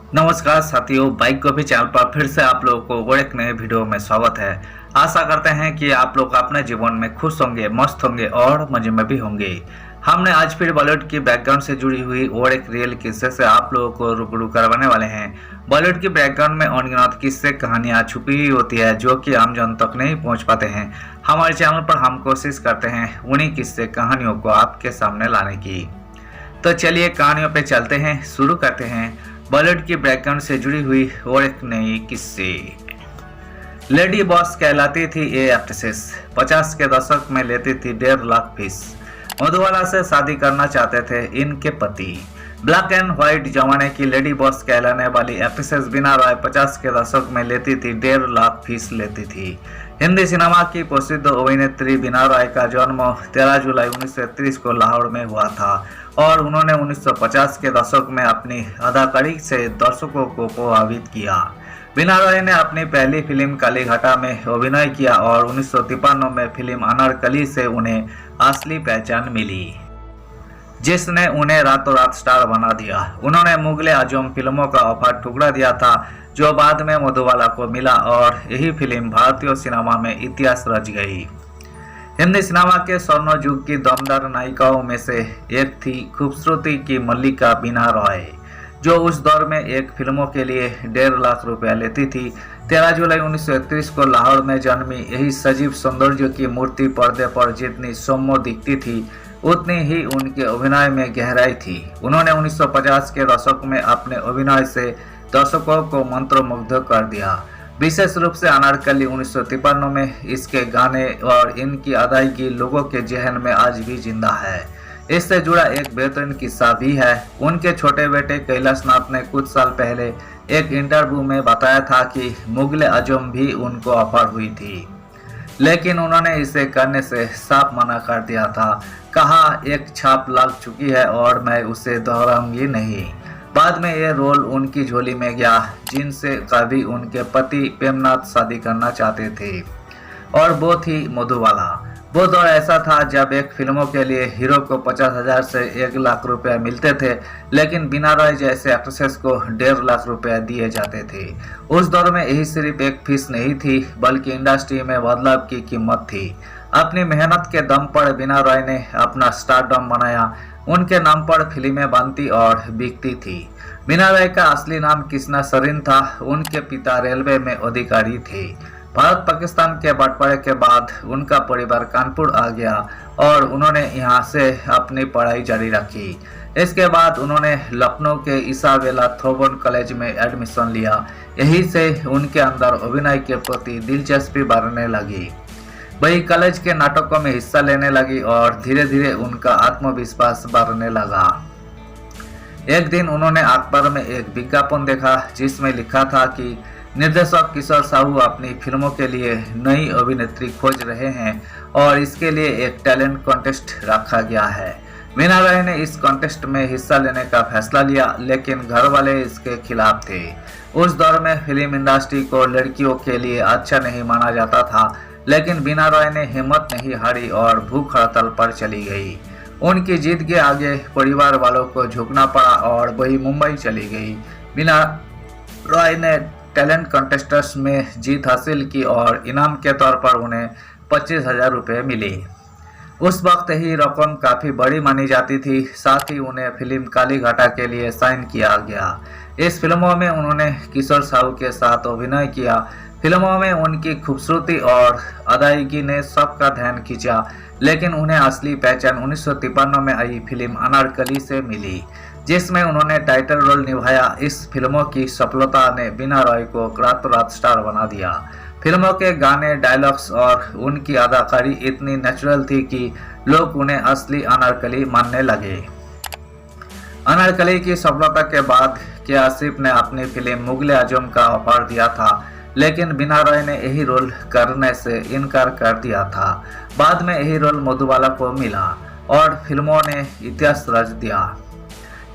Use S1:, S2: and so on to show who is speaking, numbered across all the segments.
S1: नमस्कार साथियों, bike coffee channel पर फिर से आप लोगों को और एक नए वीडियो में स्वागत है। आशा करते हैं कि आप लोग अपने जीवन में खुश होंगे, मस्त होंगे और मजे में भी होंगे। हमने आज फिर बॉलीवुड की बैकग्राउंड से जुड़ी हुई और एक रियल किस्से से आप लोगों को रूबरू करवाने वाले हैं। बॉलीवुड की बैकग्राउंड में अनगिनत किस्से कहानियां छुपी हुई होती है जो कि आम जन तक नहीं पहुंच पाते हैं। हमारे चैनल पर हम कोशिश करते हैं उन्हीं किस्से कहानियों को आपके सामने लाने की। तो चलिए कहानियों पे चलते हैं, शुरू करते हैं बॉलीवुड की बैकग्राउंड से जुड़ी हुई और एक नई किस्से। लेडी बॉस कहलाती थी ये एक्ट्रेसेस। 50 के दशक में लेती थी 1.5 लाख फीस। मधुबाला से शादी करना चाहते थे इनके पति। ब्लैक एंड व्हाइट जमाने की लेडी बॉस कहलाने वाली एक्ट्रेसेस बीना रॉय 50 के दशक में लेती थी 1.5 लाख फीस लेती थी। हिंदी सिनेमा की प्रसिद्ध अभिनेत्री बीना रॉय का जन्म 13 जुलाई 1930 को लाहौर में हुआ था और उन्होंने 1950 के दशक में अपनी अदाकारी से दर्शकों को प्रभावित किया। बीना रॉय ने अपनी पहली फिल्म काली घटा में अभिनय किया और 1953 में फिल्म अनारकली से उन्हें असली पहचान मिली, जिसने उन्हें रातों रात स्टार बना दिया। उन्होंने मुगले आजम फिल्मों का ऑफर ठुकरा दिया था जो बाद में मधुबाला को मिला और यही फिल्म भारतीय सिनेमा में इतिहास रच गई। हिंदी सिनेमा के स्वर्ण युग की दमदार नायिकाओं में से एक थी खूबसूरती की मल्लिका बीना रॉय, जो उस दौर में एक फिल्मों के लिए 1.5 लाख रुपया लेती थी। 13 जुलाई 1931 को लाहौर में जन्मी यही सजीव सौंदर्य की मूर्ति पर्दे पर जितनी सौम्य दिखती थी उतनी ही उनके अभिनय में गहराई थी। उन्होंने 1950 के दशक में अपने अभिनय से दर्शकों को मंत्रमुग्ध कर दिया। विशेष रूप से अनारकली 1953 में इसके गाने और इनकी अदायगी लोगों के जहन में आज भी जिंदा है। इससे जुड़ा एक बेहतरीन किस्सा भी है। उनके छोटे बेटे कैलाश नाथ ने कुछ साल पहले एक इंटरव्यू में बताया था कि मुगले आजम भी उनको ऑफर हुई थी, लेकिन उन्होंने इसे करने से साफ मना कर दिया था। कहा, एक छाप लग चुकी है और मैं उसे दोहराऊंगी नहीं। बाद में ये रोल उनकी झोली में गया, जिनसे कभी उनके पति प्रेमनाथ शादी करना चाहते थे और वो थी मधुबाला। वो दौर ऐसा था जब एक फिल्मों के लिए हीरो को 50,000 से 1 लाख रुपए मिलते थे, लेकिन बीना रॉय जैसे एक्ट्रेसेस को 1.5 लाख रुपए दिए जाते थे। उस दौर में यही सिर्फ एक फीस नहीं थी बल्कि इंडस्ट्री में बदलाव की कीमत थी। अपनी मेहनत के दम पर बीना रॉय ने अपना स्टारडम बनाया। उनके नाम पर फिल्में बनती और बिकती थी। बीना रॉय का असली नाम कृष्णा सरीन था। उनके पिता रेलवे में अधिकारी थे। भारत पाकिस्तान के बंटवारे के बाद उनका परिवार कानपुर आ गया और उन्होंने यहाँ से अपनी पढ़ाई जारी रखी। इसके बाद उन्होंने लखनऊ के इसाबेला थोबन कॉलेज में एडमिशन लिया। यहीं से उनके अंदर अभिनय के प्रति दिलचस्पी बढ़ने लगी। वही कॉलेज के नाटकों में हिस्सा लेने लगी और धीरे धीरे उनका आत्मविश्वास बढ़ने लगा। एक दिन उन्होंने अखबार में एक विज्ञापन देखा जिसमें लिखा था कि निर्देशक किशोर साहू अपनी फिल्मों के लिए नई अभिनेत्री खोज रहे हैं और इसके लिए एक टैलेंट कॉन्टेस्ट रखा गया है। बीना रॉय ने इस कॉन्टेस्ट में हिस्सा लेने का फैसला लिया, लेकिन घर वाले इसके खिलाफ थे। उस दौर में फिल्म इंडस्ट्री को लड़कियों के लिए अच्छा नहीं माना जाता था, लेकिन बीना रॉय ने हिम्मत नहीं हारी और भूख हड़ताल पर चली गई। उनकी जीत के आगे परिवार वालों को झुकना पड़ा और वही मुंबई चली गई। बीना रॉय ने टैलेंट कॉन्टेस्ट में जीत हासिल की और इनाम के तौर पर उन्हें 25,000 रुपये मिले। उस वक्त ही रकम काफ़ी बड़ी मानी जाती थी। साथ ही उन्हें फिल्म काली घटा के लिए साइन किया गया। इस फिल्मों में उन्होंने किशोर साहू के साथ अभिनय किया। फिल्मों में उनकी खूबसूरती और अदायगी ने सबका ध्यान खींचा, लेकिन उन्हें असली पहचान 1953 में आई फिल्म अनारकली से मिली, जिसमें उन्होंने टाइटल रोल निभाया। इस फिल्मों की सफलता ने बीना रॉय को रातों रात स्टार बना दिया। फिल्मों के गाने, डायलॉग्स और उनकी अदाकारी इतनी नेचुरल थी कि लोग उन्हें असली अनारकली मानने लगे। अनारकली की सफलता के बाद के आसिफ ने अपनी फिल्म मुगले आजम का ऑफर दिया था, लेकिन बीना रॉय ने यही रोल करने से इनकार कर दिया था। बाद में यही रोल मधुबाला को मिला और फिल्मों ने इतिहास रच दिया।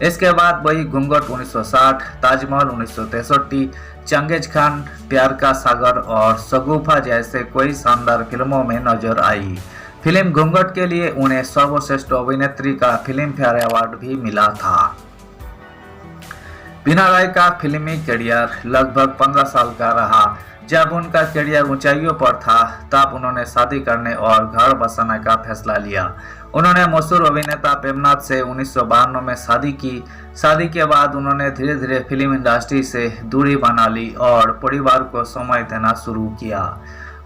S1: इसके बाद वही घूंघट 1960, ताजमहल 1963, चंगेज खान, प्यार का सागर और शगुफा जैसे कई शानदार फिल्मों में नजर आई। फिल्म घूंघट के लिए उन्हें सर्वश्रेष्ठ अभिनेत्री का फिल्म फेयर अवार्ड भी मिला था। बीना रॉय का फिल्मी करियर लगभग 15 साल का रहा। जब उनका करियर ऊंचाइयों पर था तब उन्होंने शादी करने और घर बसाने का फैसला लिया। उन्होंने मशहूर अभिनेता प्रेमनाथ से 1992 में शादी की। शादी के बाद उन्होंने धीरे धीरे फिल्म इंडस्ट्री से दूरी बना ली और परिवार को समय देना शुरू किया।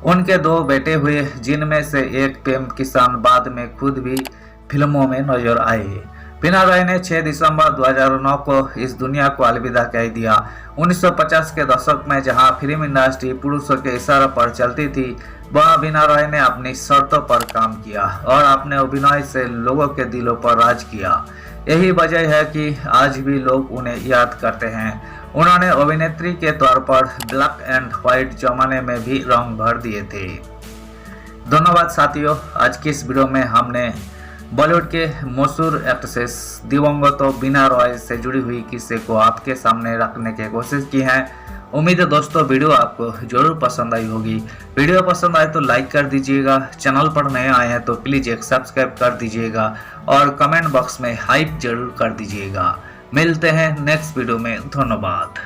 S1: उनके 2 बेटे हुए, जिनमें से एक प्रेम किसान बाद में खुद भी फिल्मों में नजर आए। बीना रॉय ने 6 दिसंबर 2009 को इस दुनिया को अलविदा कह दिया। 1950 के दशक में जहां फिल्म इंडस्ट्री पुरुषों के इशारों पर चलती थी, वहां बीना रॉय ने अपनी शर्तों पर काम किया और अपने अभिनय से लोगों के दिलों पर राज किया। यही वजह है कि आज भी लोग उन्हें याद करते हैं। उन्होंने अभिनेत्री के तौर पर ब्लैक एंड व्हाइट जमाने में भी रंग भर दिए थे। धन्यवाद साथियों, आज की इस वीडियो में हमने बॉलीवुड के मशहूर एक्ट्रेस दिवंगत बीना रॉय से जुड़ी हुई किस्से को आपके सामने रखने की कोशिश की है। उम्मीद है दोस्तों वीडियो आपको जरूर पसंद आई होगी। वीडियो पसंद आए तो लाइक कर दीजिएगा, चैनल पर नए आए हैं तो प्लीज एक सब्सक्राइब कर दीजिएगा और कमेंट बॉक्स में हाइप जरूर कर दीजिएगा। मिलते हैं नेक्स्ट वीडियो में, धन्यवाद।